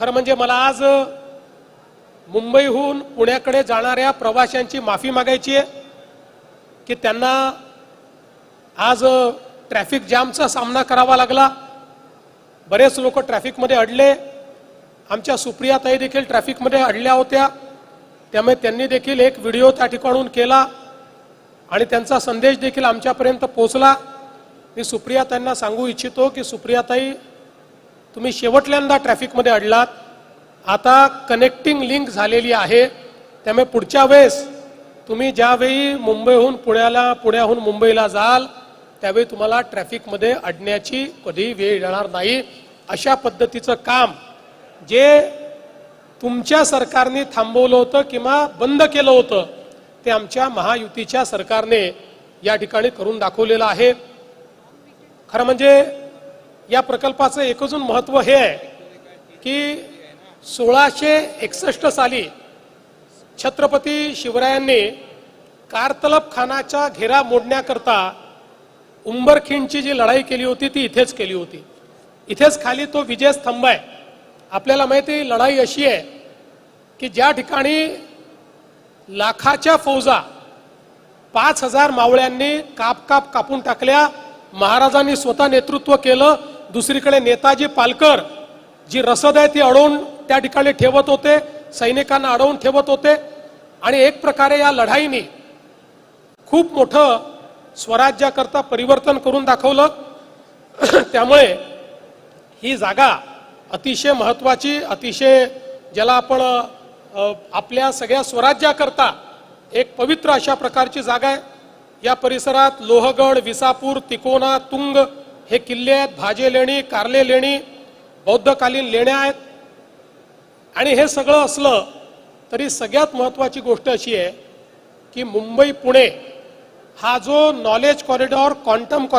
खरं म्हणजे मला आज मुंबईहून पुण्याकडे जाणाऱ्या प्रवाशांची माफी मागायची आहे की त्यांना आज ट्रॅफिक जामचा सामना करावा लागला। बरेच लोक ट्रॅफिकमध्ये अडले। आमच्या सुप्रियाताई देखील ट्रॅफिकमध्ये अडल्या होत्या, त्यामुळे त्यांनी देखील एक व्हिडिओ त्या ठिकाणून केला आणि त्यांचा संदेश देखील आमच्यापर्यंत पोहोचला। मी सुप्रियाताईंना सांगू इच्छितो की सुप्रियाताई, तुम्ही शेवटल्यांदा ट्रॅफिकमध्ये अडलात, आता कनेक्टिंग लिंक झालेली आहे, त्यामुळे पुढच्या वेळेस तुम्ही ज्यावेळी मुंबईहून पुण्याला, पुण्याहून मुंबईला जाल त्यावेळी तुम्हाला ट्रॅफिकमध्ये अडण्याची कधी वेळ येणार नाही। अशा पद्धतीचं काम जे तुमच्या सरकारने थांबवलं होतं किंवा बंद केलं होतं ते आमच्या महायुतीच्या सरकारने या ठिकाणी करून दाखवलेलं आहे। खरं म्हणजे या प्रकल्पाचं एकच महत्त्व हे आहे की 1661 साली छत्रपती शिवरायांनी कारतलब खानाचा घेरा मोडण्याकरता उंबरखिंडची जी लढाई केली होती ती इथेच केली होती। इथेच खाली तो विजय स्तंभ आहे। आपल्याला माहिती आहे लढाई अशी आहे की ज्या ठिकाणी लाखाच्या फौजा 5000 मावळ्यांनी कापून टाकल्या, महाराजांनी स्वतः नेतृत्व केलं। दुसरीकडे नेताजी पालकर जी रसद आहे ती अडवून त्या ठिकाणी ठेवत होते, सैनिकांना अडवून ठेवत होते आणि एक प्रकारे या लढाईने खूप मोठं स्वराज्याकरता परिवर्तन करून दाखवलं। त्यामुळे ही जागा अतिशय महत्त्वाची, अतिशय ज्याला आपण आपल्या सगळ्या स्वराज्याकरता एक पवित्र अशा प्रकारची जागा आहे। या परिसरात लोहगड, विसापूर, तिकोना, तुंग हे किल्ले आहेत, भाजे लेणी, कारले लेणी, बौद्धकालीन लेण्या आहेत। आणि हे सगळं असलं तरी सगळ्यात महत्त्वाची गोष्ट अशी आहे की मुंबई पुणे हा जो नॉलेज कॉरिडॉर, क्वांटम